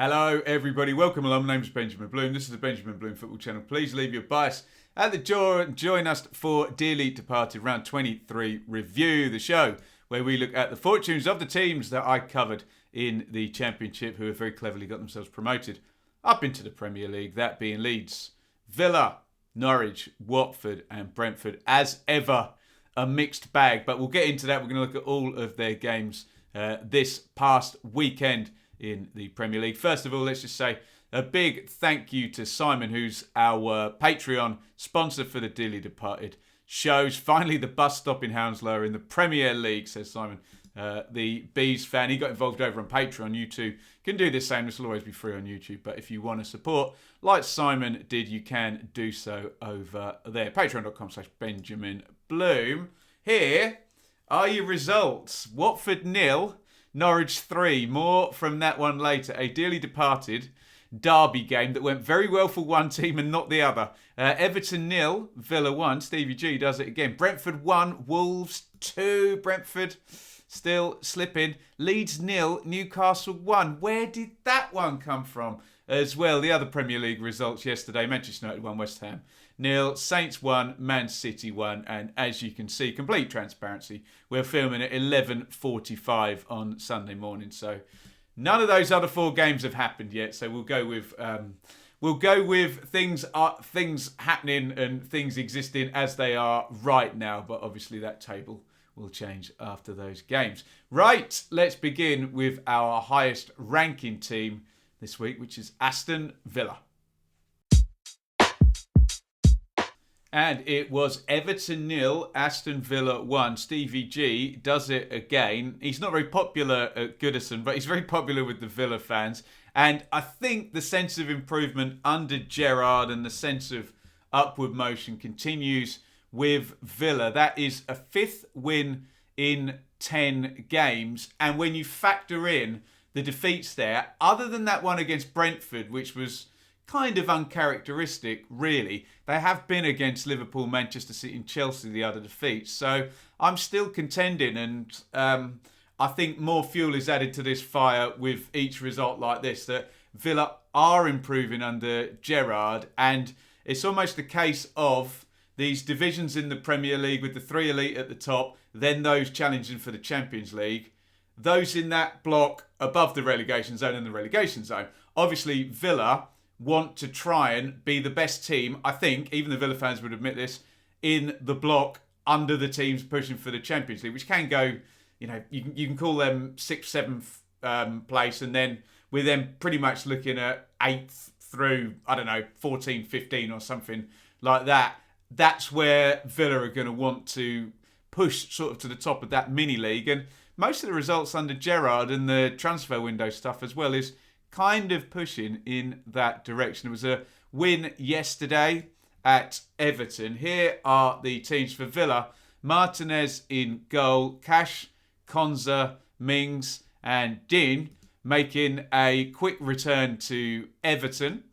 Hello everybody, welcome along. My name is Benjamin Bloom. This is the Benjamin Bloom Football Channel. Please leave your bias at the door and join us for Dearly Departed Round 23 Review, the show where we look at the fortunes of the teams that I covered in the Championship who have very cleverly got themselves promoted up into the Premier League, that being Leeds, Villa, Norwich, Watford and Brentford. As ever, a mixed bag, but we'll get into that. We're going to look at all of their games this past weekend in the Premier League. First of all, let's just say a big thank you to Simon, who's our Patreon sponsor for the Dearly Departed shows. Finally, the bus stop in Hounslow in the Premier League, says Simon, the Bees fan. He got involved over on Patreon. You too can do the same. This will always be free on YouTube, but if you want to support like Simon did, you can do so over there. Patreon.com/Benjamin Bloom. Here are your results. Watford 0, Norwich 3. More from that one later. A dearly departed derby game that went very well for one team and not the other. Everton 0, Villa 1. Stevie G does it again. Brentford 1, Wolves 2. Brentford still slipping. Leeds 0, Newcastle 1. Where did that one come from as well? The other Premier League results yesterday. Manchester United 1, West Ham 0, Saints 1, Man City 1. And as you can see, complete transparency, we're filming at 11:45 on Sunday morning. So none of those other four games have happened yet. So we'll go with things happening and things existing as they are right now. But obviously that table will change after those games. Right, let's begin with our highest ranking team this week, which is Aston Villa. And it was Everton 0, Aston Villa 1. Stevie G does it again. He's not very popular at Goodison, but he's very popular with the Villa fans. And I think the sense of improvement under Gerrard and the sense of upward motion continues with Villa. That is a 5th win in 10 games. And when you factor in the defeats there, other than that one against Brentford, which was kind of uncharacteristic, really, they have been against Liverpool, Manchester City and Chelsea, the other defeats. So I'm still contending, and I think more fuel is added to this fire with each result like this, that Villa are improving under Gerrard, and it's almost a case of these divisions in the Premier League with the three elite at the top, then those challenging for the Champions League, those in that block above the relegation zone and the relegation zone. Obviously, Villa want to try and be the best team, I think, even the Villa fans would admit this, in the block under the teams pushing for the Champions League, which can go, you can call them 6th, 7th place, and then we're then pretty much looking at 8th through, 14, 15 or something like that. That's where Villa are going to want to push sort of to the top of that mini league. And most of the results under Gerrard and the transfer window stuff as well is kind of pushing in that direction. It was a win yesterday at Everton. Here are the teams for Villa. Martinez in goal, Cash, Konza, Mings and Dean making a quick return to Everton.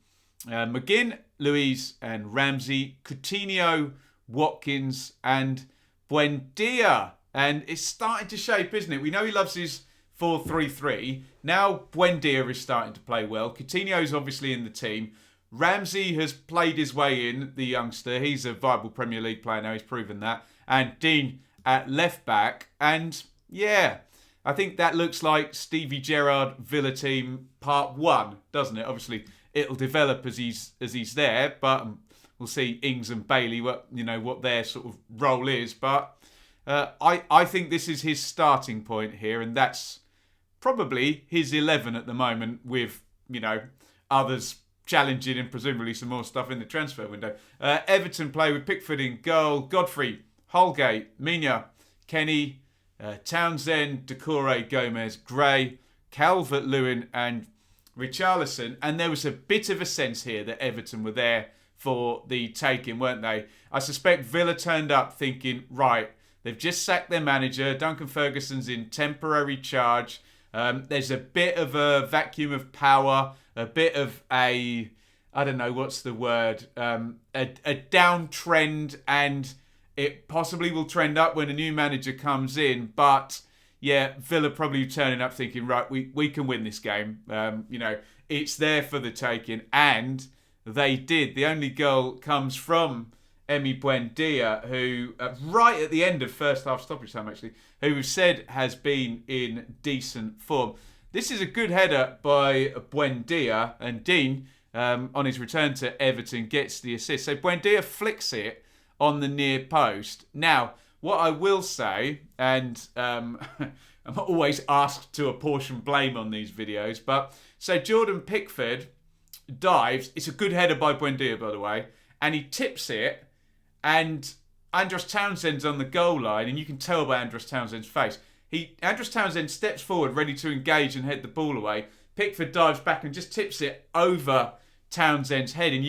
McGinn, Louise and Ramsey, Coutinho, Watkins and Buendia. And it's starting to shape, isn't it? We know he loves his 4-3-3. Now Buendia is starting to play well. Coutinho's obviously in the team. Ramsey has played his way in, the youngster. He's a viable Premier League player now. He's proven that. And Dean at left back. And yeah, I think that looks like Stevie Gerrard Villa team part 1, doesn't it? Obviously, it'll develop as he's there, but we'll see Ings and Bailey what their sort of role is. But I think this is his starting point here, and that's probably his 11 at the moment, with others challenging and presumably some more stuff in the transfer window. Everton play with Pickford in goal, Godfrey, Holgate, Mina, Kenny, Townsend, Doucouré, Gomez, Gray, Calvert-Lewin and Richarlison. And there was a bit of a sense here that Everton were there for the taking, weren't they? I suspect Villa turned up thinking, right, they've just sacked their manager, Duncan Ferguson's in temporary charge. There's a bit of a vacuum of power, a bit of a, I don't know, what's the word, a downtrend, and it possibly will trend up when a new manager comes in. But yeah, Villa probably turning up thinking, right, we can win this game. It's there for the taking, and they did. The only goal comes from Emi Buendia, who, right at the end of first half stoppage time, actually, who we've said has been in decent form. This is a good header by Buendia, and Dean, on his return to Everton, gets the assist. So Buendia flicks it on the near post. Now, what I will say, and I'm always asked to apportion blame on these videos, but so Jordan Pickford dives. It's a good header by Buendia, by the way, and he tips it, and Andros Townsend's on the goal line, and you can tell by Andros Townsend's face. Andros Townsend steps forward, ready to engage and head the ball away. Pickford dives back and just tips it over Townsend's head, and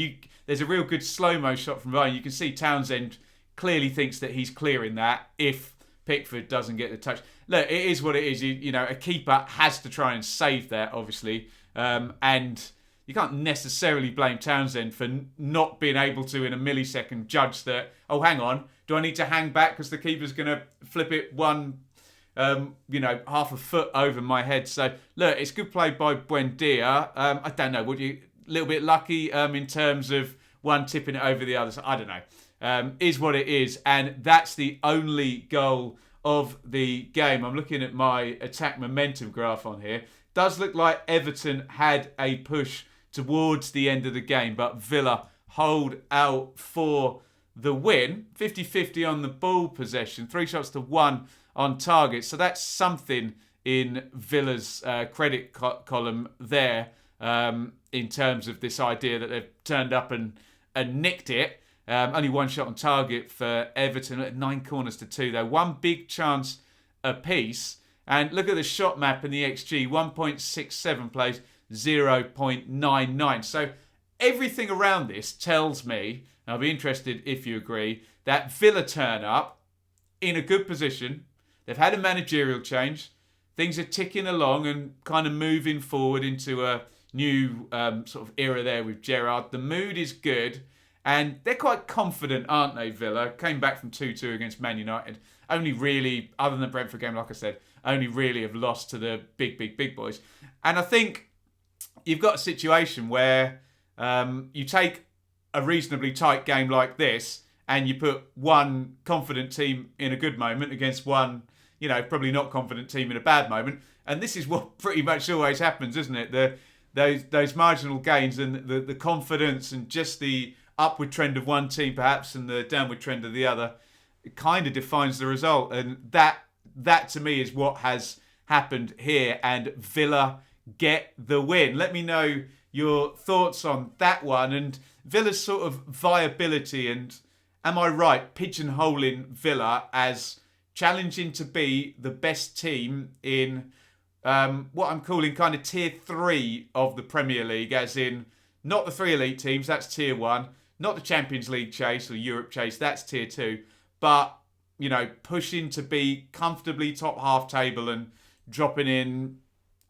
there's a real good slow-mo shot from behind. You can see Townsend clearly thinks that he's clearing that if Pickford doesn't get the touch. Look, it is what it is. A keeper has to try and save that, obviously, and you can't necessarily blame Townsend for not being able to, in a millisecond, judge that, oh, hang on, do I need to hang back because the keeper's going to flip it half a foot over my head? So, look, it's good play by Buendia. I don't know, a little bit lucky in terms of one tipping it over the other? So, I don't know. Is what it is. And that's the only goal of the game. I'm looking at my attack momentum graph on here. Does look like Everton had a push towards the end of the game, but Villa hold out for the win. 50-50 on the ball possession, 3 shots to 1 on target. So that's something in Villa's credit column there, in terms of this idea that they've turned up and nicked it. Only 1 shot on target for Everton at 9 corners to 2 though. 1 big chance apiece. And look at the shot map and the XG. 1.67 plays 0.99. So everything around this tells me, and I'll be interested if you agree, that Villa turn up in a good position. They've had a managerial change. Things are ticking along and kind of moving forward into a new sort of era there with Gerrard. The mood is good. And they're quite confident, aren't they, Villa? Came back from 2-2 against Man United. Only really, other than the Brentford game, like I said, only really have lost to the big boys. And I think you've got a situation where you take a reasonably tight game like this and you put one confident team in a good moment against one, probably not confident team in a bad moment. And this is what pretty much always happens, isn't it? Those marginal gains and the confidence and just the upward trend of one team perhaps and the downward trend of the other, it kind of defines the result. And that to me is what has happened here, and Villa get the win. Let me know your thoughts on that one and Villa's sort of viability, and am I right pigeonholing Villa as challenging to be the best team in what I'm calling kind of tier 3 of the Premier League, as in not the 3 elite teams, that's tier 1, not the Champions League chase or Europe chase, that's tier 2, but, pushing to be comfortably top half table and dropping in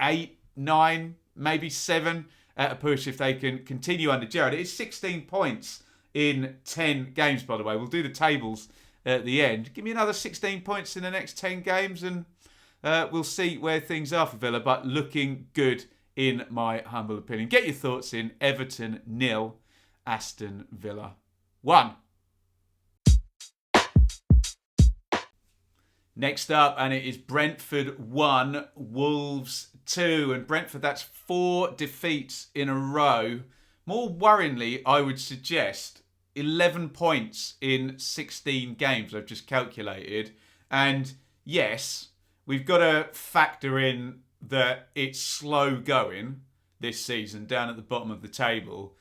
8, 9, maybe 7 at a push if they can continue under Gerrard. It's 16 points in 10 games, by the way. We'll do the tables at the end. Give me another 16 points in the next 10 games and we'll see where things are for Villa, but looking good in my humble opinion. Get your thoughts in. Everton 0, Aston Villa 1. Next up, and it is Brentford 1, Wolves 2. And Brentford, that's 4 defeats in a row. More worryingly, I would suggest 11 points in 16 games, I've just calculated. And yes, we've got to factor in that it's slow going this season, down at the bottom of the table.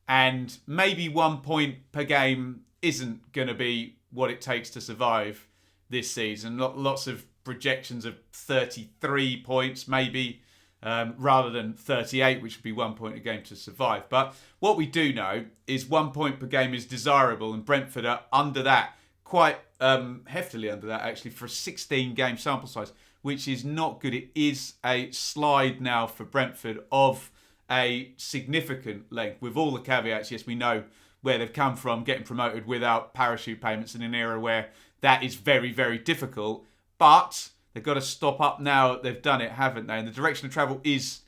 And maybe 1 point per game isn't going to be what it takes to survive this season. Lots of projections of 33 points, maybe, rather than 38, which would be 1 point a game to survive. But what we do know is 1 point per game is desirable, and Brentford are under that, quite heftily under that, actually, for a 16-game sample size, which is not good. It is a slide now for Brentford of a significant length, with all the caveats. Yes, we know where they've come from, getting promoted without parachute payments in an era where that is very, very difficult. But They've got to stop up now. They've done it, haven't they? And the direction of travel is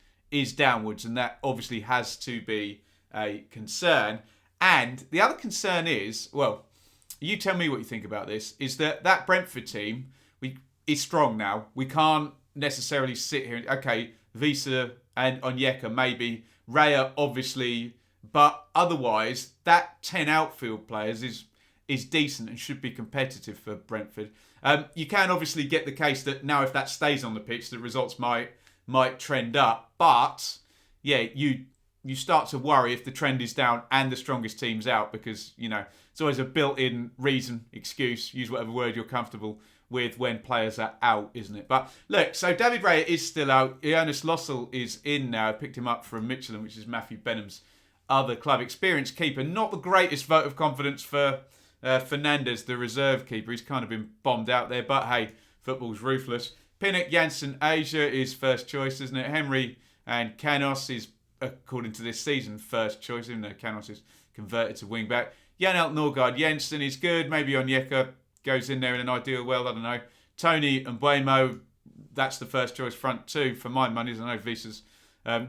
downwards, and that obviously has to be a concern. And the other concern is, well, you tell me what you think about this, is that Brentford team is strong now. We can't necessarily sit here and, okay, Visa and Onyeka maybe, Raya obviously, but otherwise that 10 outfield players is decent and should be competitive for Brentford. You can obviously get the case that now if that stays on the pitch, the results might trend up. But yeah, you start to worry if the trend is down and the strongest team's out, because it's always a built-in reason, excuse, use whatever word you're comfortable with when players are out, isn't it? But look, so David Raya is still out. Jonas Lossell is in now. I picked him up from Michelin, which is Matthew Benham's other club. Experienced keeper. Not the greatest vote of confidence for Fernandez, the reserve keeper. He's kind of been bombed out there, but hey, football's ruthless. Pinnock, Janssen, Asia is first choice, isn't it? Henry and Canos is, according to this season, first choice, even though Canos is converted to wing-back. Jan Norgard Jensen is good. Maybe Onyeka goes in there in an ideal world, I don't know. Tony and Buemo, that's the first choice front two for my money. I know Visa's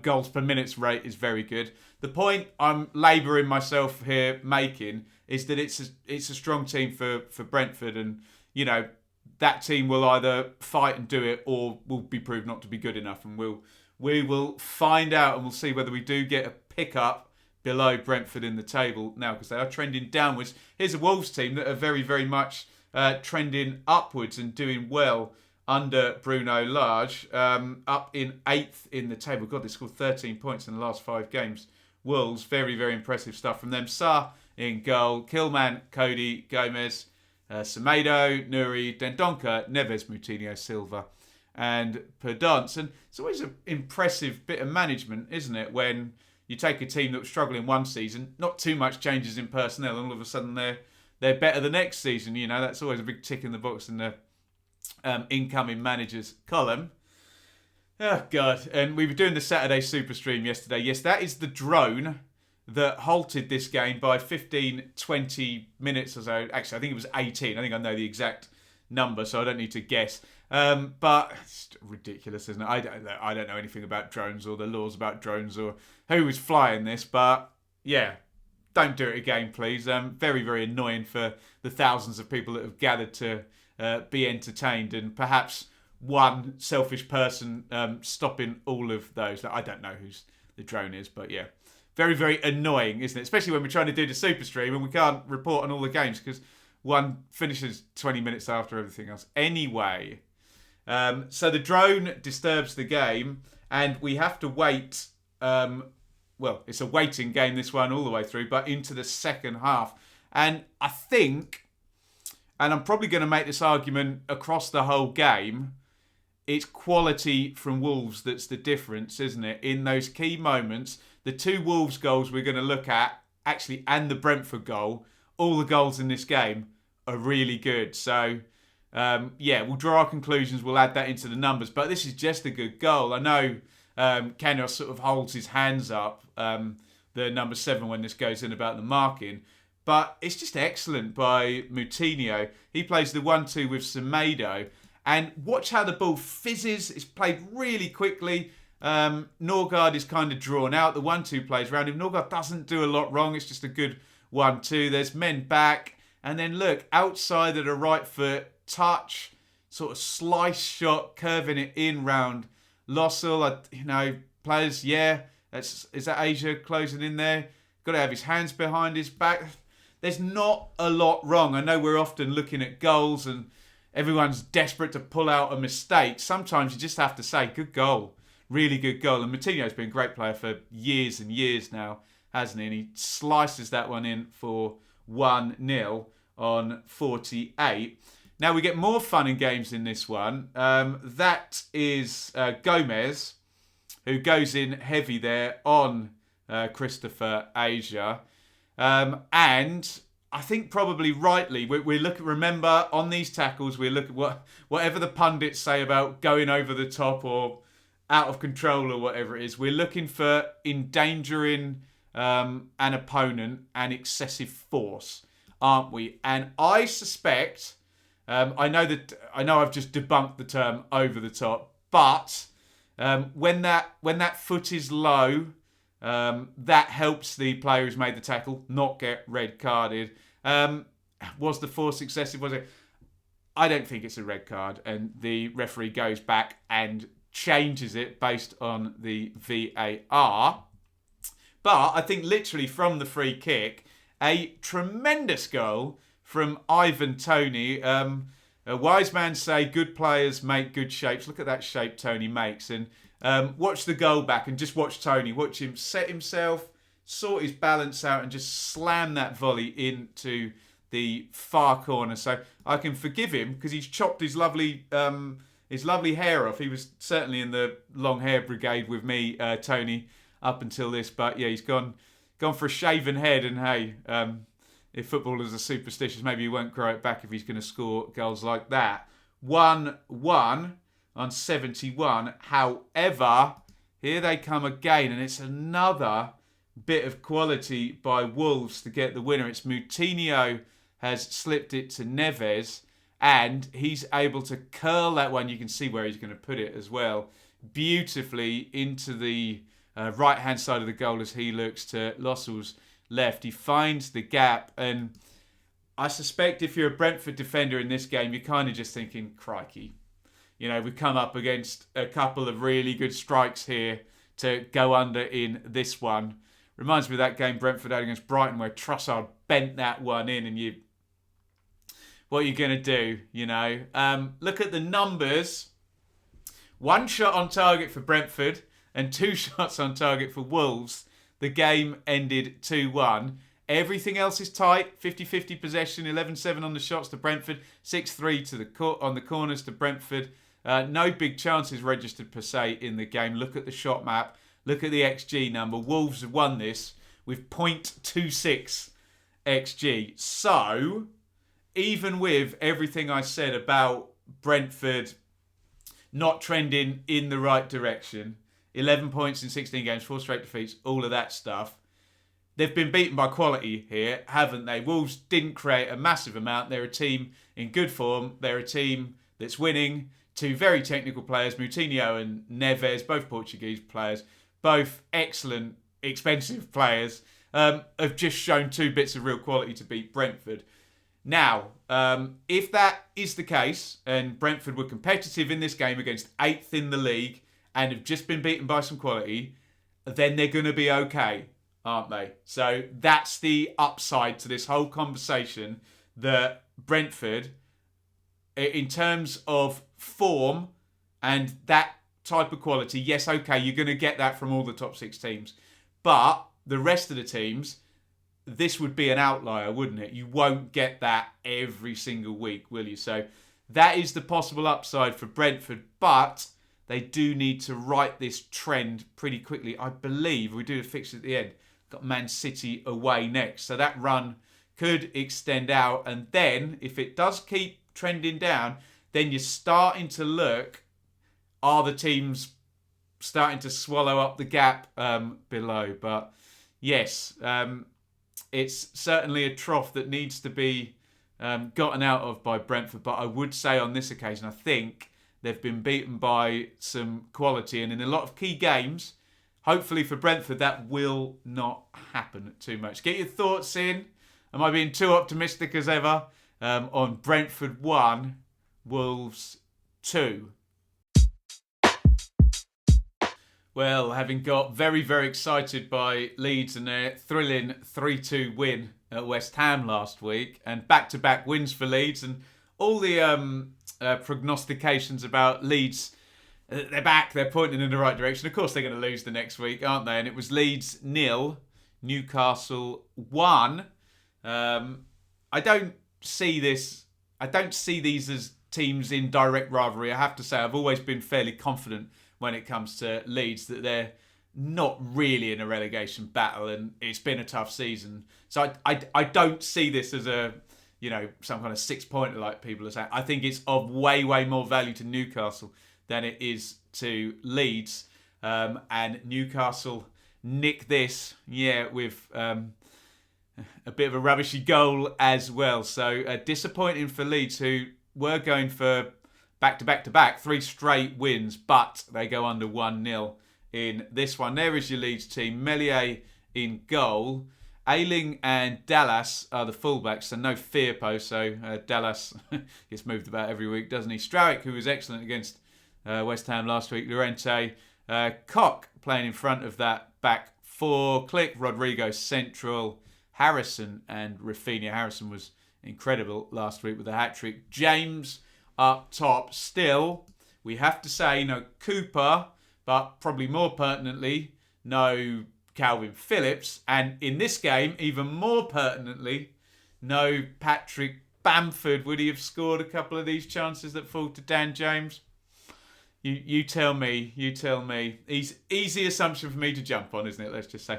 goals per minutes rate is very good. The point I'm labouring myself here making is that it's a strong team for Brentford, and that team will either fight and do it or will be proved not to be good enough, and we will find out, and we'll see whether we do get a pick-up below Brentford in the table now, because they are trending downwards. Here's a Wolves team that are very, very much trending upwards and doing well under Bruno Lage, up in 8th in the table. God, they scored 13 points in the last 5 games. Wolves, very, very impressive stuff from them. Sarr in goal, Kilman, Cody, Gomez, Semedo, Nuri, Dendonka, Neves, Moutinho, Silva, and Perdonce. And it's always an impressive bit of management, isn't it, when you take a team that was struggling one season, not too much changes in personnel, and all of a sudden they're better the next season. That's always a big tick in the box in the incoming managers column. Oh, God. And we were doing the Saturday Super Stream yesterday. Yes, that is the drone that halted this game by 15, 20 minutes or so. Actually, I think it was 18. I think I know the exact number, so I don't need to guess. But it's ridiculous, isn't it? I don't know anything about drones or the laws about drones or who was flying this, but yeah, don't do it again, please. Very, very annoying for the thousands of people that have gathered to be entertained, and perhaps one selfish person stopping all of those. I don't know who's the drone is, but yeah, very, very annoying, isn't it? Especially when we're trying to do the Super Stream and we can't report on all the games because one finishes 20 minutes after everything else. Anyway, so the drone disturbs the game and we have to wait. Well, it's a waiting game, this one, all the way through, but into the second half. And I think, and I'm probably going to make this argument across the whole game, it's quality from Wolves that's the difference, isn't it? In those key moments, the 2 Wolves goals we're going to look at, actually, and the Brentford goal, all the goals in this game are really good. So, yeah, we'll draw our conclusions. We'll add that into the numbers. But this is just a good goal. I know Kenios sort of holds his hands up, the number 7, when this goes in about the marking. But it's just excellent by Moutinho. He plays the 1-2 with Semedo. And watch how the ball fizzes. It's played really quickly. Norgard is kind of drawn out. The 1-2 plays around him. Norgard doesn't do a lot wrong. It's just a good 1-2. There's men back. And then look, outside of the right foot, touch, sort of slice shot, curving it in round Lossell. Players, yeah. Is that Asia closing in there? Got to have his hands behind his back. There's not a lot wrong. I know we're often looking at goals and everyone's desperate to pull out a mistake. Sometimes you just have to say, good goal. Really good goal. And Moutinho's been a great player for years and years now, hasn't he? And he slices that one in for 1-0 on 48. Now we get more fun and games in this one. That is Gomez, who goes in heavy there on Christopher Asia. And I think probably rightly, we look. Remember, on these tackles, we look at whatever the pundits say about going over the top or out of control or whatever it is. We're looking for endangering an opponent and excessive force, aren't we? And I suspect I know I've just debunked the term over the top, but when that foot is low, that helps the player who's made the tackle not get red carded. Was the force excessive? Was it? I don't think it's a red card, and the referee goes back and changes it based on the VAR. But I think literally from the free kick, a tremendous goal from Ivan Toney. A wise man say good players make good shapes. Look at that shape Toney makes. And watch the goal back and just watch Toney. Watch him set himself, sort his balance out and just slam that volley into the far corner. So I can forgive him because he's chopped his lovely hair off. He was certainly in the long hair brigade with me, Toney, up until this. But yeah, he's gone for a shaven head. And hey, if footballers are superstitious, maybe he won't grow it back if he's going to score goals like that. 1-1 on 71. However, here they come again, and it's another bit of quality by Wolves to get the winner. It's Moutinho has slipped it to Neves, and he's able to curl that one. You can see where he's going to put it as well, beautifully into the right-hand side of the goal as he looks to Lossell's left. He finds the gap, and I suspect if you're a Brentford defender in this game, you're kind of just thinking, crikey. You know, we've come up against a couple of really good strikes here to go under in this one. Reminds me of that game Brentford had against Brighton where Trossard bent that one in, and what are you going to do, you know? Look at the numbers. 1 shot on target for Brentford and 2 shots on target for Wolves. The game ended 2-1. Everything else is tight. 50-50 possession, 11-7 on the shots to Brentford, 6-3 on the corners to Brentford. No big chances registered per se in the game. Look at the shot map. Look at the XG number. Wolves have won this with 0.26 XG. So, even with everything I said about Brentford not trending in the right direction, 11 points in 16 games, 4 straight defeats, all of that stuff, they've been beaten by quality here, haven't they? Wolves didn't create a massive amount. They're a team in good form. They're a team that's winning. 2 very technical players, Moutinho and Neves, both Portuguese players, both excellent, expensive players, have just shown 2 bits of real quality to beat Brentford. Now, if that is the case, and Brentford were competitive in this game against 8th in the league and have just been beaten by some quality, then they're going to be okay, aren't they? So that's the upside to this whole conversation, that Brentford, in terms of form and that type of quality, yes, okay, you're going to get that from all the top 6 teams. But the rest of the teams, this would be an outlier, wouldn't it? You won't get that every single week, will you? So that is the possible upside for Brentford, but they do need to right this trend pretty quickly. I believe we do the fixture at the end. Got Man City away next. So that run could extend out. And then, if it does keep trending down, then you're starting to look, are the teams starting to swallow up the gap below? But yes, it's certainly a trough that needs to be gotten out of by Brentford. But I would say on this occasion, I think they've been beaten by some quality. And in a lot of key games, hopefully for Brentford, that will not happen too much. Get your thoughts in. Am I being too optimistic as ever on Brentford 1, Wolves 2? Well, having got very, very excited by Leeds and their thrilling 3-2 win at West Ham last week, and back-to-back wins for Leeds, and all the prognostications about Leeds, they're back, they're pointing in the right direction. Of course, they're going to lose the next week, aren't they? And it was Leeds 0, Newcastle 1. I don't see these as teams in direct rivalry. I have to say, I've always been fairly confident when it comes to Leeds that they're not really in a relegation battle, and it's been a tough season. So I don't see this as some kind of 6-pointer like people are saying. I think it's of way, way more value to Newcastle than it is to Leeds. And Newcastle nick this, with a bit of a rubbishy goal as well. So disappointing for Leeds, who were going for back-to-back-to-back, 3 straight wins, but they go under 1-0 in this one. There is your Leeds team. Meslier in goal. Ailing and Dallas are the fullbacks, so no Firpo. So Dallas gets moved about every week, doesn't he? Strauick, who was excellent against West Ham last week. Llorente. Koch playing in front of that back 4. Click, Rodrigo central. Harrison and Rafinha. Harrison was incredible last week with a hat-trick. James up top. Still, we have to say no Cooper, but probably more pertinently, no Calvin Phillips. And in this game, even more pertinently, no Patrick Bamford. Would he have scored a couple of these chances that fall to Dan James? You tell me. Easy assumption for me to jump on, isn't it? Let's just say.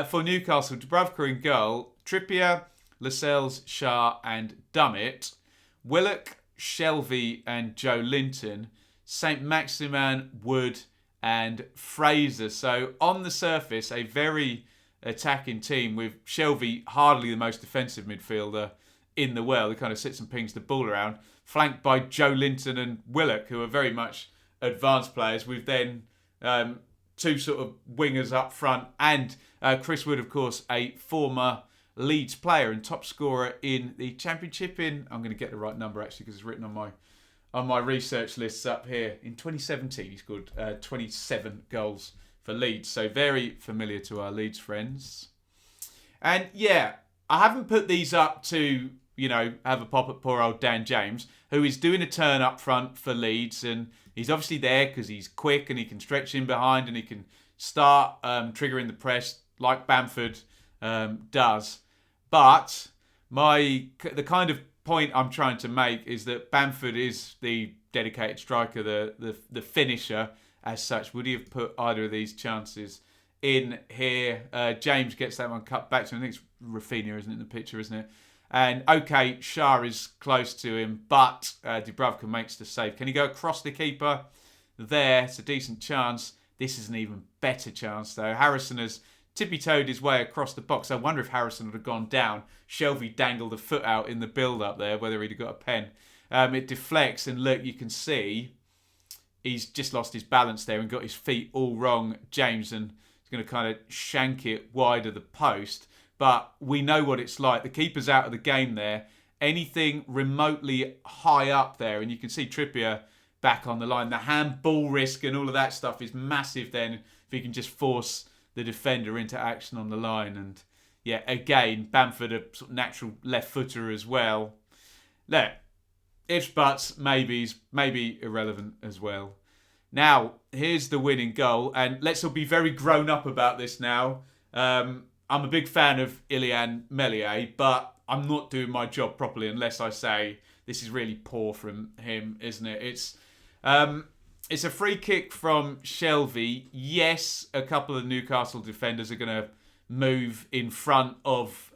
For Newcastle, Dubravka in goal. Trippier, Lascelles, Shah and Dummett. Willock, Shelvey and Joe Linton. St. Maximin, Wood and Fraser. So on the surface, a very attacking team with Shelvey hardly the most defensive midfielder in the world. He kind of sits and pings the ball around. Flanked by Joe Linton and Willock, who are very much advanced players, with then 2 sort of wingers up front, and Chris Wood, of course, a former Leeds player and top scorer in the Championship in, I'm going to get the right number actually because it's written on my research lists up here. In 2017 he scored 27 goals for Leeds, so very familiar to our Leeds friends. And yeah, I haven't put these up to, have a pop at poor old Dan James, who is doing a turn up front for Leeds, and he's obviously there because he's quick and he can stretch in behind and he can start triggering the press like Bamford does. But the kind of point I'm trying to make is that Bamford is the dedicated striker, the finisher as such. Would he have put either of these chances in here? James gets that one cut back to him. I think it's Rafinha, isn't it, in the picture, isn't it? And okay, Shah is close to him, but Dubravka makes the save. Can he go across the keeper? There, it's a decent chance. This is an even better chance, though. Harrison has tippy-toed his way across the box. I wonder if Harrison would have gone down. Shelvey dangled a foot out in the build-up there, whether he'd have got a pen. It deflects, and look, you can see he's just lost his balance there and got his feet all wrong, James, and he's going to kind of shank it wide of the post. But we know what it's like. The keeper's out of the game there. Anything remotely high up there, and you can see Trippier back on the line. The handball risk and all of that stuff is massive then if he can just force the defender into action on the line. And yeah, again, Bamford, a sort of natural left footer as well. Look, ifs, buts, maybes, maybe irrelevant as well. Now, here's the winning goal, and let's all be very grown up about this now. I'm a big fan of Ilaix Meslier, but I'm not doing my job properly unless I say this is really poor from him, isn't it? It's a free kick from Shelvey. Yes, a couple of Newcastle defenders are going to move in front of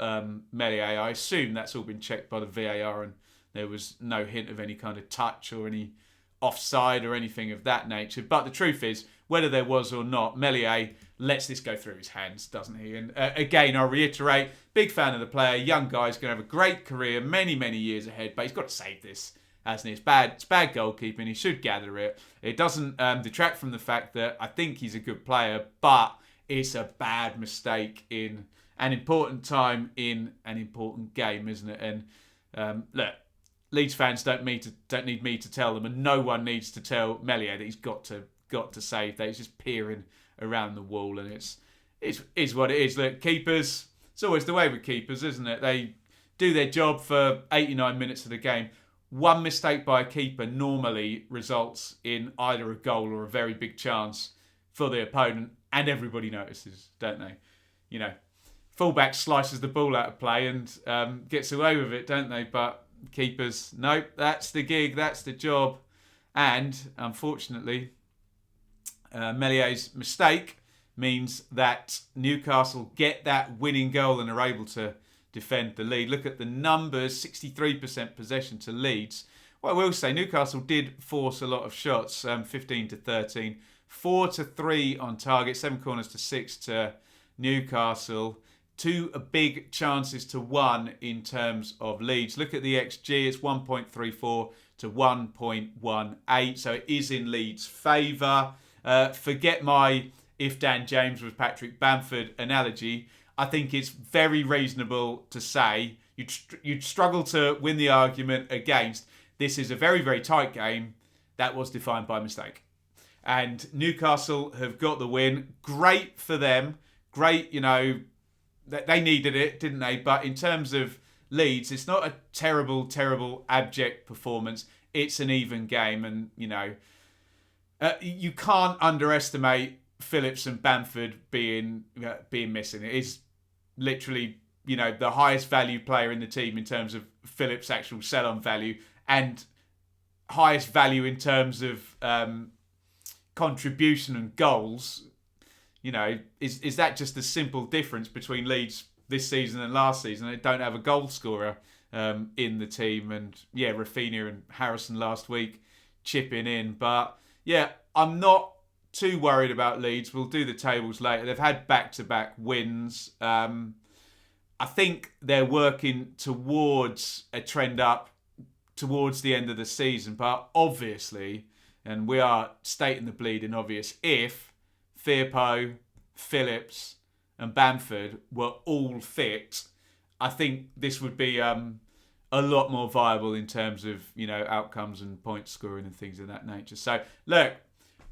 Meslier. I assume that's all been checked by the VAR and there was no hint of any kind of touch or any offside or anything of that nature. But the truth is, whether there was or not, Meslier lets this go through his hands, doesn't he? And again, I'll reiterate, big fan of the player. Young guy's going to have a great career, many, many years ahead, but he's got to save this, hasn't he? It's bad goalkeeping. He should gather it. It doesn't detract from the fact that I think he's a good player, but it's a bad mistake in an important time in an important game, isn't it? And look, Leeds fans don't need me to tell them, and no one needs to tell Meslier that he's got to save that. He's just peering around the wall, and it's what it is. Look, keepers, it's always the way with keepers, isn't it? They do their job for 89 minutes of the game. One mistake by a keeper normally results in either a goal or a very big chance for the opponent, and everybody notices, don't they? Fullback slices the ball out of play and gets away with it, don't they? But keepers, nope, that's the gig, that's the job. And unfortunately, Mellier's mistake means that Newcastle get that winning goal and are able to defend the lead. Look at the numbers, 63% possession to Leeds. What I will say, Newcastle did force a lot of shots, 15-13, 4-3 on target, 7 corners to 6 to Newcastle. 2 big chances to 1 in terms of Leeds. Look at the XG, it's 1.34, to 1.18. So it is in Leeds' favour. Forget my if Dan James was Patrick Bamford analogy. I think it's very reasonable to say you'd struggle to win the argument against this is a very, very tight game that was defined by mistake. And Newcastle have got the win. Great for them. Great, they needed it, didn't they? But in terms of Leeds, it's not a terrible, terrible, abject performance. It's an even game. And, you can't underestimate Phillips and Bamford being missing. It is literally, the highest value player in the team in terms of Phillips' actual sell-on value and highest value in terms of contribution and goals. Is that just a simple difference between Leeds this season and last season? They don't have a goal scorer in the team. And, Rafinha and Harrison last week chipping in. But, I'm not too worried about Leeds. We'll do the tables later. They've had back-to-back wins. I think they're working towards a trend up towards the end of the season. But obviously, and we are stating the bleeding obvious, if Firpo, Phillips and Bamford were all fit, I think this would be a lot more viable in terms of, outcomes and point scoring and things of that nature. So, look,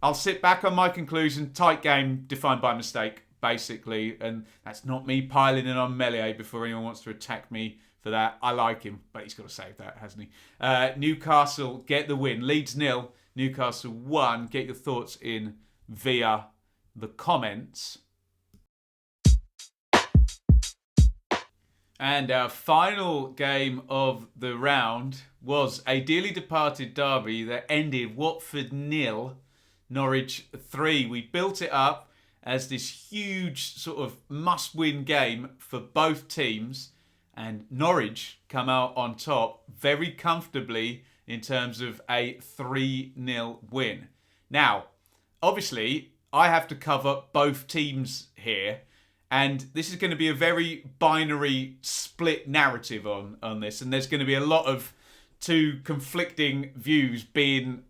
I'll sit back on my conclusion. Tight game defined by mistake, basically. And that's not me piling in on Melier before anyone wants to attack me for that. I like him, but he's got to save that, hasn't he? Newcastle get the win. Leeds 0, Newcastle 1. Get your thoughts in via the comments. And our final game of the round was a dearly departed derby that ended Watford 0, Norwich 3. We built it up as this huge sort of must-win game for both teams, and Norwich come out on top very comfortably in terms of a 3-0 win. Now, obviously, I have to cover both teams here, and this is going to be a very binary split narrative on this, and there's going to be a lot of two conflicting views being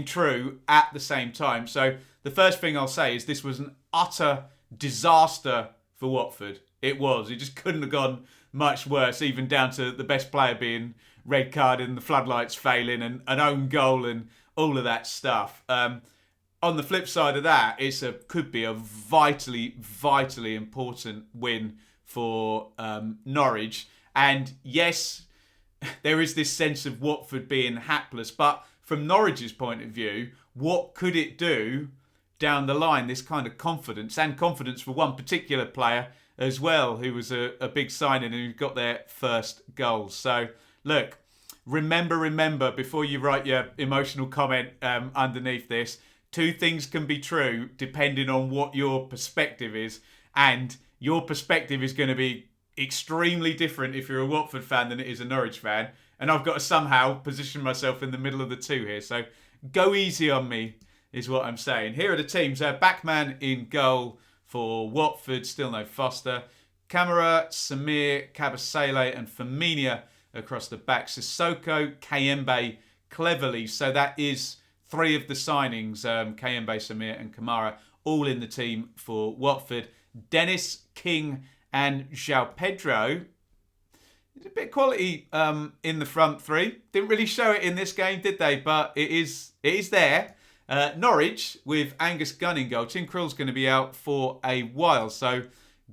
true at the same time. So the first thing I'll say is this was an utter disaster for Watford. It was. It just couldn't have gone much worse, even down to the best player being red carded and the floodlights failing and an own goal and all of that stuff. On the flip side of that, could be a vitally, vitally important win for Norwich. And yes, there is this sense of Watford being hapless, but from Norwich's point of view, what could it do down the line, this kind of confidence, and confidence for one particular player as well, who was a big signing and who got their first goal. So, look, remember, before you write your emotional comment underneath this, two things can be true depending on what your perspective is, and your perspective is going to be extremely different if you're a Watford fan than it is a Norwich fan. And I've got to somehow position myself in the middle of the two here. So go easy on me is what I'm saying. Here are the teams. Backman in goal for Watford. Still no Foster. Camara, Samir, Kabasele and Firmino across the back. Sissoko, Kayembe, Cleverly. So that is three of the signings. Kayembe, Samir and Kamara all in the team for Watford. Dennis, King and João Pedro. There's a bit of quality in the front three. Didn't really show it in this game, did they? But it is there. Norwich with Angus Gunn in goal. Tim Krul's going to be out for a while. So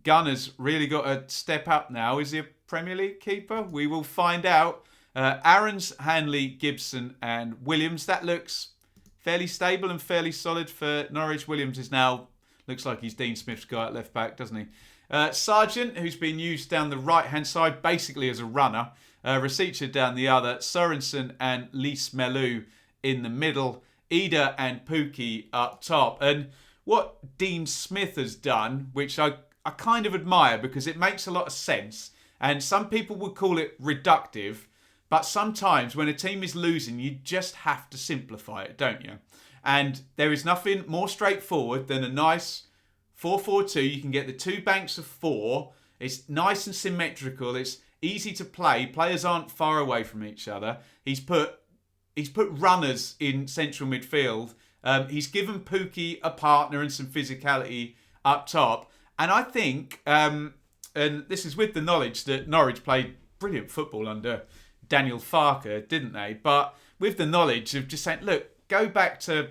Gunn has really got to step up now. Is he a Premier League keeper? We will find out. Aarons, Hanley, Gibson and Williams. That looks fairly stable and fairly solid for Norwich. Williams is now, looks like he's Dean Smith's guy at left back, doesn't he? Sargent, who's been used down the right-hand side, basically as a runner. Rasica down the other. Sorensen and Lys Melu in the middle. Ida and Pookie up top. And what Dean Smith has done, which I kind of admire because it makes a lot of sense. And some people would call it reductive. But sometimes when a team is losing, you just have to simplify it, don't you? And there is nothing more straightforward than a nice 4-4-2. You can get the two banks of four. It's nice and symmetrical. It's easy to play. Players aren't far away from each other. He's put runners in central midfield. He's given Pukki a partner and some physicality up top. And I think, and this is with the knowledge that Norwich played brilliant football under Daniel Farke, didn't they? But with the knowledge of just saying, look, go back to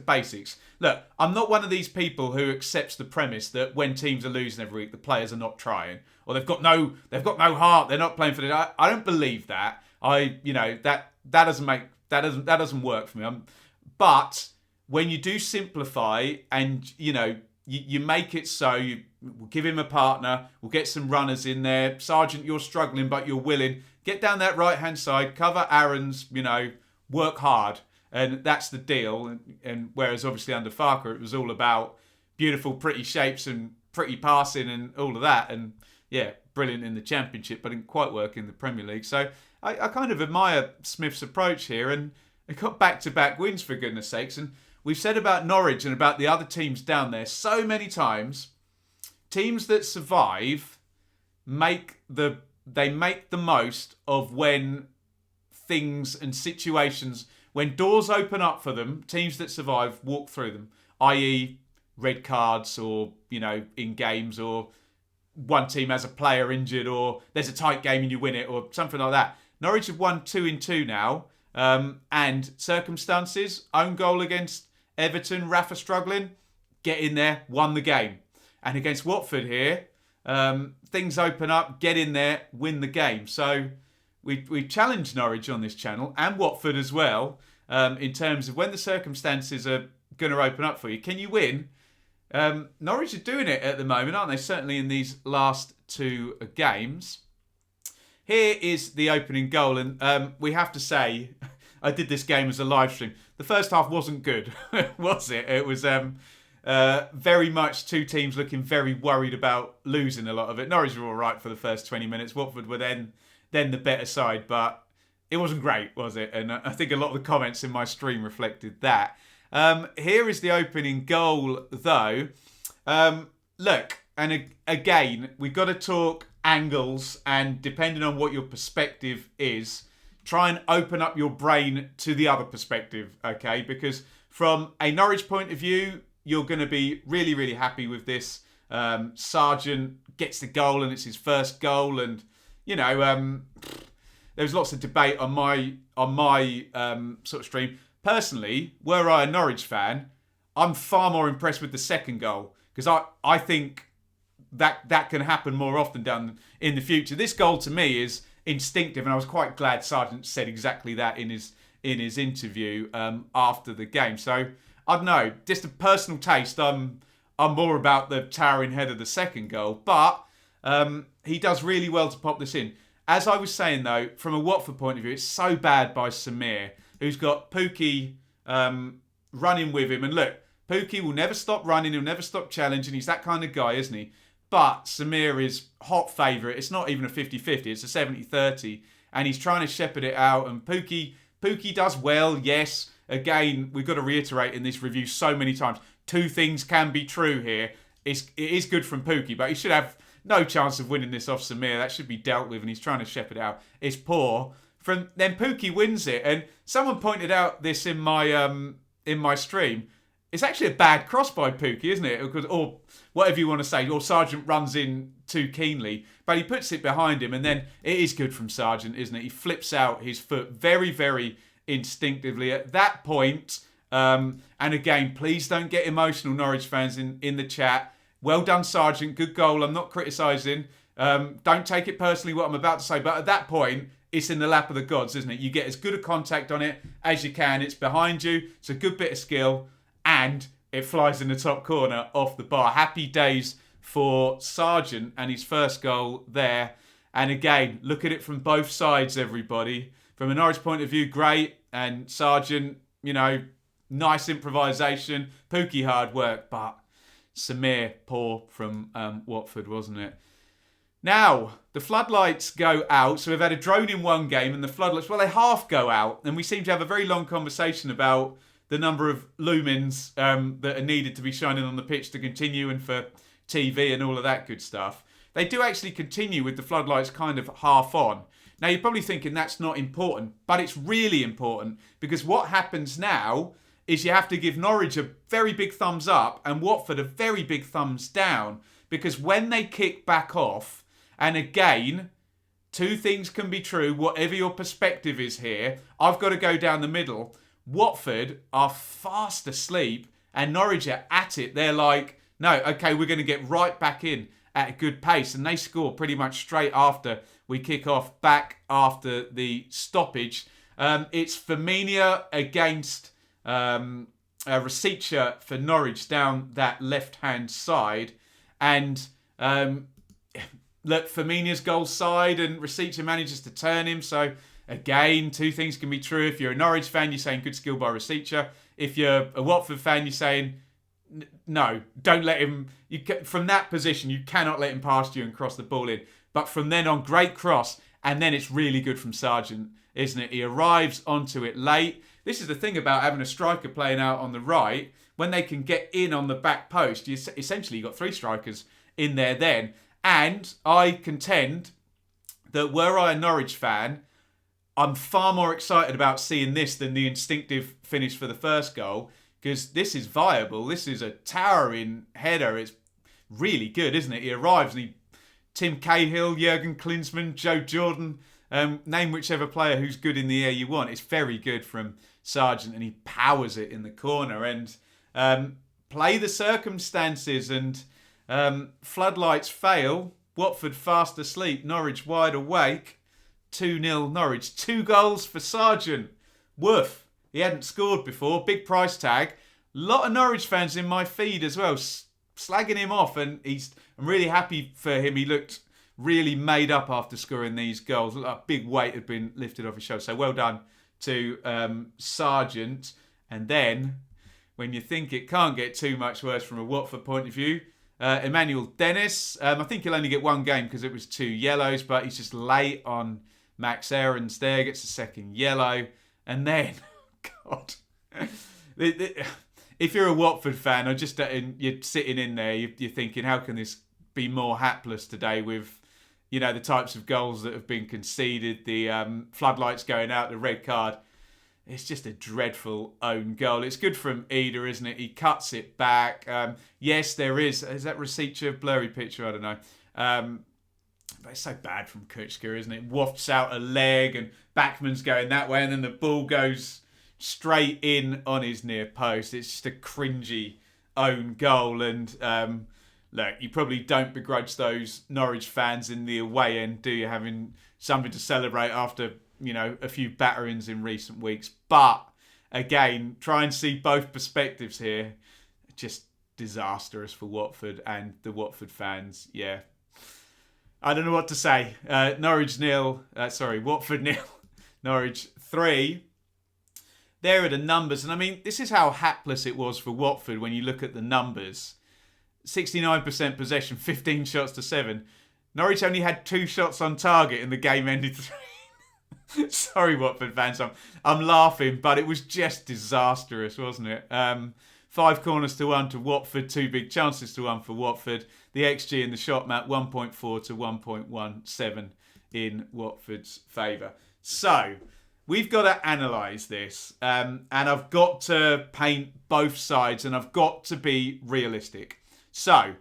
basics. Look, I'm not one of these people who accepts the premise that when teams are losing every week, the players are not trying, or they've got no heart. They're not playing for it. I don't believe that. That doesn't work for me. But when you do simplify and you make it so we'll give him a partner, we'll get some runners in there. Sargent, you're struggling, but you're willing. Get down that right-hand side, cover Aaron's, work hard. And that's the deal. And whereas obviously under Farke, it was all about beautiful, pretty shapes and pretty passing and all of that. And yeah, brilliant in the Championship, but didn't quite work in the Premier League. So I kind of admire Smith's approach here. And it got back-to-back wins, for goodness sakes. And we've said about Norwich and about the other teams down there so many times, teams that survive make the most of when things and situations, when doors open up for them, teams that survive walk through them, i.e. red cards or, in games, or one team has a player injured, or there's a tight game and you win it, or something like that. Norwich have won 2 in 2 now, and circumstances, own goal against Everton, Rafa struggling, get in there, won the game. And against Watford here, things open up, get in there, win the game. So we challenged Norwich on this channel, and Watford as well, in terms of when the circumstances are going to open up for you. Can you win? Norwich are doing it at the moment, aren't they? Certainly in these last 2 games. Here is the opening goal, and we have to say, I did this game as a live stream. The first half wasn't good, was it? It was very much 2 teams looking very worried about losing a lot of it. Norwich were all right for the first 20 minutes. Watford were then the better side, but it wasn't great, was it? And I think a lot of the comments in my stream reflected that. Here is the opening goal, though. Look, and again, we've got to talk angles, and depending on what your perspective is, try and open up your brain to the other perspective, okay? Because from a Norwich point of view, you're going to be really, really happy with this. Sargent gets the goal, and it's his first goal, and there was lots of debate on my sort of stream. Personally, were I a Norwich fan, I'm far more impressed with the second goal, because I think that can happen more often down in the future. This goal to me is instinctive, and I was quite glad Sargent said exactly that in his interview after the game. So I don't know, just a personal taste. I'm more about the towering head of the second goal, but he does really well to pop this in. As I was saying though, from a Watford point of view, it's so bad by Samir, who's got Pukki running with him. And look, Pukki will never stop running, he'll never stop challenging. He's that kind of guy, isn't he? But Samir is hot favourite. It's not even a 50-50, it's a 70-30. And he's trying to shepherd it out. And Pukki does well, yes. Again, we've got to reiterate in this review so many times, 2 things can be true here. It is good from Pukki, but he should have no chance of winning this off Samir. That should be dealt with, and he's trying to shepherd it out. It's poor. Then Pukki wins it, and someone pointed out this in my stream. It's actually a bad cross by Pukki, isn't it? Or whatever you want to say. Or Sargent runs in too keenly, but he puts it behind him, and then it is good from Sargent, isn't it? He flips out his foot very, very instinctively at that point. And again, please don't get emotional, Norwich fans in the chat. Well done, Sargent. Good goal. I'm not criticising. Don't take it personally what I'm about to say, but at that point, it's in the lap of the gods, isn't it? You get as good a contact on it as you can. It's behind you. It's a good bit of skill, and it flies in the top corner off the bar. Happy days for Sargent and his first goal there. And again, look at it from both sides, everybody. From a Norwich point of view, great. And Sargent, nice improvisation. Pukki, hard work. But Samir, poor from Watford, wasn't it? Now, the floodlights go out. So we've had a drone in one game, and the floodlights, well, they half go out. And we seem to have a very long conversation about the number of lumens that are needed to be shining on the pitch to continue, and for TV and all of that good stuff. they do actually continue with the floodlights kind of half on. Now, you're probably thinking that's not important, but it's really important, because what happens now is you have to give Norwich a very big thumbs up and Watford a very big thumbs down, because when they kick back off, and again, two things can be true, whatever your perspective is here, I've got to go down the middle. Watford are fast asleep and Norwich are at it. They're like, no, okay, we're going to get right back in at a good pace. And they score pretty much straight after we kick off, back after the stoppage. It's Firmino against Rasica for Norwich down that left-hand side. And look, Firmino's goal side, and Rasica manages to turn him. So again, two things can be true. If you're a Norwich fan, you're saying good skill by Rasica. If you're a Watford fan, you're saying, no, don't let him. From that position, you cannot let him past you and cross the ball in. But from then on, great cross. And then it's really good from Sargent, isn't it? He arrives onto it late. This is the thing about having a striker playing out on the right. When they can get in on the back post, you essentially got three strikers in there then. And I contend that were I a Norwich fan, I'm far more excited about seeing this than the instinctive finish for the first goal, because this is viable. This is a towering header. It's really good, isn't it? He arrives and Tim Cahill, Jurgen Klinsmann, Joe Jordan, name whichever player who's good in the air you want. It's very good from Sargent, and he powers it in the corner. And play the circumstances, and floodlights fail. Watford fast asleep. Norwich wide awake. 2-0 Norwich. 2 goals for Sargent. Woof. He hadn't scored before. Big price tag. Lot of Norwich fans in my feed as well, slagging him off. And I'm really happy for him. He looked really made up after scoring these goals. Looked like a big weight had been lifted off his shoulders. So well done to Sargent. And then, when you think it can't get too much worse from a Watford point of view, Emmanuel Dennis. I think he'll only get one game because it was 2 yellows, but he's just late on Max Aarons there, gets a second yellow. And then, God, if you're a Watford fan, or just you're sitting in there, you're thinking, how can this be more hapless today with, you know, the types of goals that have been conceded, the floodlights going out, the red card. It's just a dreadful own goal. It's good from Ida, isn't it? He cuts it back. Yes, there is. Is that Rasica? Blurry picture, I don't know. But it's so bad from Kuchka, isn't it? Wafts out a leg and Backman's going that way, and then the ball goes straight in on his near post. It's just a cringy own goal. And look, you probably don't begrudge those Norwich fans in the away end, do you? Having something to celebrate after, you know, a few batterings in recent weeks. But again, try and see both perspectives here. Just disastrous for Watford and the Watford fans. Yeah, I don't know what to say. Watford 0, Norwich 3. There are the numbers. And I mean, this is how hapless it was for Watford when you look at the numbers. 69% possession, 15 shots to 7. Norwich only had 2 shots on target and the game ended 3. Sorry, Watford fans, I'm laughing, but it was just disastrous, wasn't it? 5 corners to 1 to Watford, 2 big chances to 1 for Watford. The XG in the shot map, 1.4 to 1.17 in Watford's favour. So, we've got to analyse this, and I've got to paint both sides, and I've got to be realistic. So,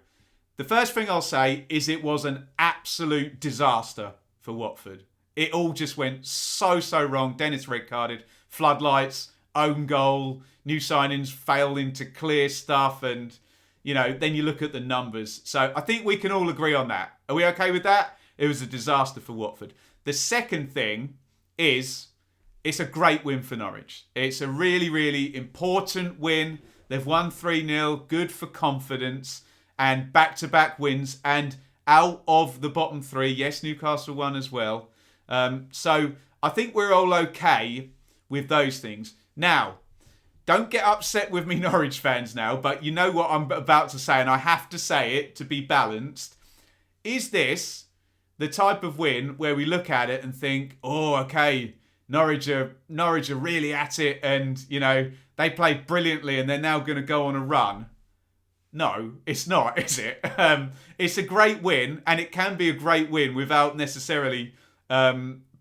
the first thing I'll say is it was an absolute disaster for Watford. It all just went so wrong. Dennis red carded, floodlights, own goal, new signings failing to clear stuff, and, you know, then you look at the numbers. So I think we can all agree on that. Are we okay with that? It was a disaster for Watford. The second thing is it's a great win for Norwich. It's a really, really important win. They've won 3-0, good for confidence, and back-to-back wins, and out of the bottom 3. Yes, Newcastle won as well. So I think we're all okay with those things. Now, don't get upset with me, Norwich fans, now, but you know what I'm about to say, and I have to say it to be balanced. Is this the type of win where we look at it and think, oh, okay, Norwich are really at it, and, you know, they played brilliantly and they're now going to go on a run? No, it's not, is it? It's a great win, and it can be a great win without necessarily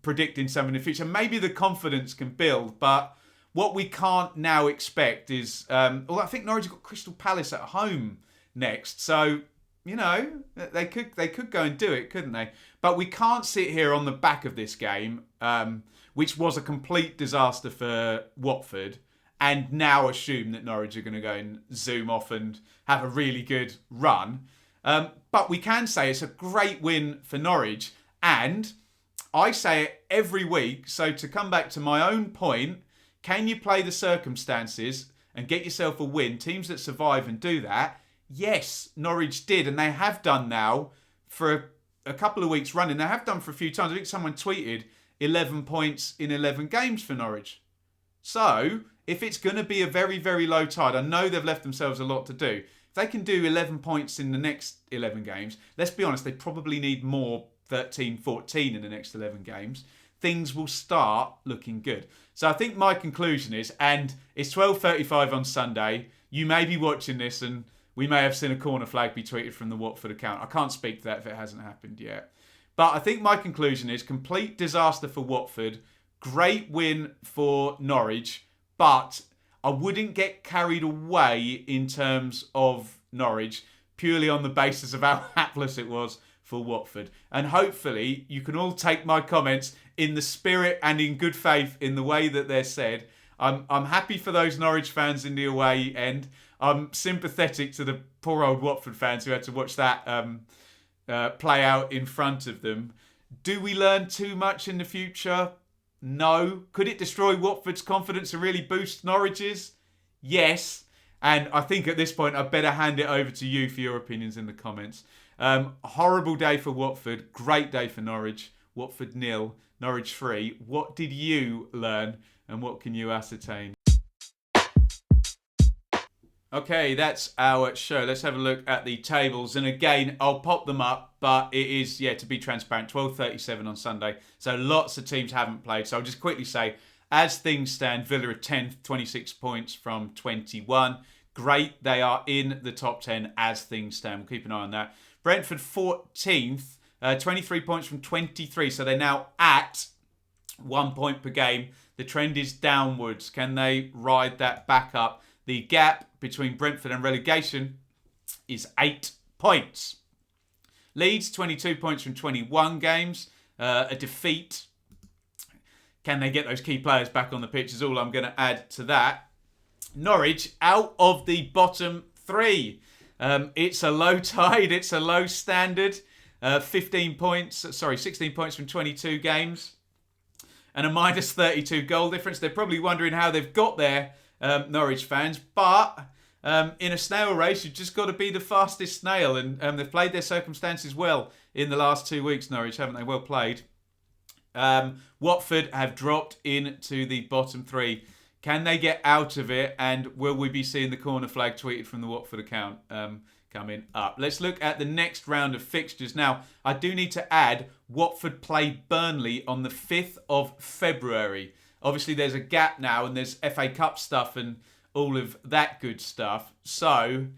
predicting something in the future. Maybe the confidence can build, but what we can't now expect is... although I think Norwich have got Crystal Palace at home next, so... You know, they could go and do it, couldn't they? But we can't sit here on the back of this game, which was a complete disaster for Watford, and now assume that Norwich are going to go and zoom off and have a really good run. But we can say it's a great win for Norwich, and I say it every week. So to come back to my own point, can you play the circumstances and get yourself a win? Teams that survive and do that, yes, Norwich did, and they have done now for a couple of weeks running. They have done for a few times. I think someone tweeted 11 points in 11 games for Norwich. So, if it's going to be a very, very low tide, I know they've left themselves a lot to do. If they can do 11 points in the next 11 games, let's be honest, they probably need more 13, 14 in the next 11 games. Things will start looking good. So I think my conclusion is, and it's 12:35 on Sunday, you may be watching this and we may have seen a corner flag be tweeted from the Watford account. I can't speak to that if it hasn't happened yet. But I think my conclusion is complete disaster for Watford. Great win for Norwich. But I wouldn't get carried away in terms of Norwich purely on the basis of how hapless it was for Watford. And hopefully you can all take my comments in the spirit and in good faith in the way that they're said. I'm happy for those Norwich fans in the away end. I'm sympathetic to the poor old Watford fans who had to watch that play out in front of them. Do we learn too much in the future? No. Could it destroy Watford's confidence and really boost Norwich's? Yes. And I think at this point I'd better hand it over to you for your opinions in the comments. Horrible day for Watford. Great day for Norwich. Watford 0, Norwich 3. What did you learn and what can you ascertain? Okay, that's our show. Let's have a look at the tables. And again, I'll pop them up, but it is, to be transparent, 12:37 on Sunday. So lots of teams haven't played. So I'll just quickly say, as things stand, Villa are 10th, 26 points from 21. Great, they are in the top 10 as things stand. We'll keep an eye on that. Brentford 14th, 23 points from 23. So they're now at 1 point per game. The trend is downwards. Can they ride that back up? The gap between Brentford and relegation is 8 points. Leeds, 22 points from 21 games. A defeat. Can they get those key players back on the pitch is all I'm going to add to that. Norwich out of the bottom 3. It's a low tide. It's a low standard. 16 points from 22 games. And a minus 32 goal difference. They're probably wondering how they've got there, Norwich fans. But in a snail race, you've just got to be the fastest snail. And they've played their circumstances well in the last 2 weeks, Norwich, haven't they? Well played. Watford have dropped into the bottom 3. Can they get out of it? And will we be seeing the corner flag tweeted from the Watford account coming up? Let's look at the next round of fixtures. Now, I do need to add, Watford play Burnley on the 5th of February. Obviously, there's a gap now and there's FA Cup stuff and all of that good stuff. So,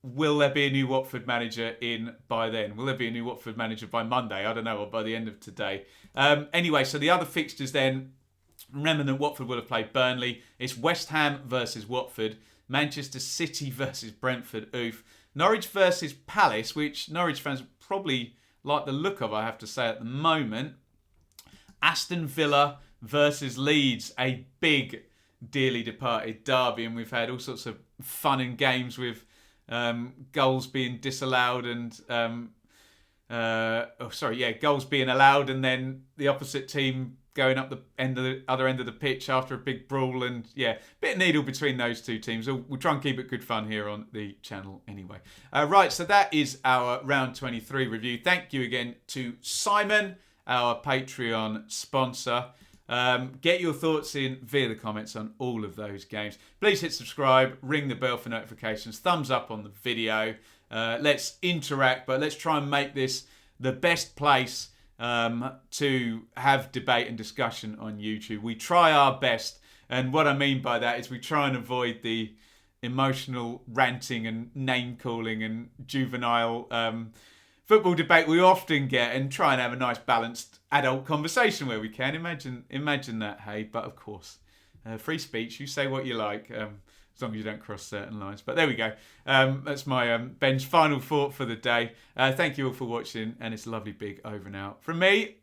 will there be a new Watford manager in by then? Will there be a new Watford manager by Monday? I don't know, or by the end of today. Anyway, so the other fixtures then, remember that Watford will have played Burnley. It's West Ham versus Watford. Manchester City versus Brentford. Oof. Norwich versus Palace, which Norwich fans probably like the look of, I have to say, at the moment. Aston Villa versus Leeds. A big, dearly departed derby. And we've had all sorts of fun and games with goals being disallowed and... goals being allowed and then the opposite team going up the other end of the pitch after a big brawl and bit of needle between those two teams. We'll try and keep it good fun here on the channel anyway. Right, so that is our round 23 review. Thank you again to Simon, our Patreon sponsor. Get your thoughts in via the comments on all of those games. Please hit subscribe, ring the bell for notifications, thumbs up on the video. Let's interact, but let's try and make this the best place to have debate and discussion on YouTube. We try our best, and what I mean by that is we try and avoid the emotional ranting and name calling and juvenile football debate we often get, and try and have a nice balanced adult conversation where we can. Imagine that, hey? But of course, free speech. You say what you like, as long as you don't cross certain lines. But there we go. That's my Ben's final thought for the day. Thank you all for watching, and it's a lovely big over and out from me.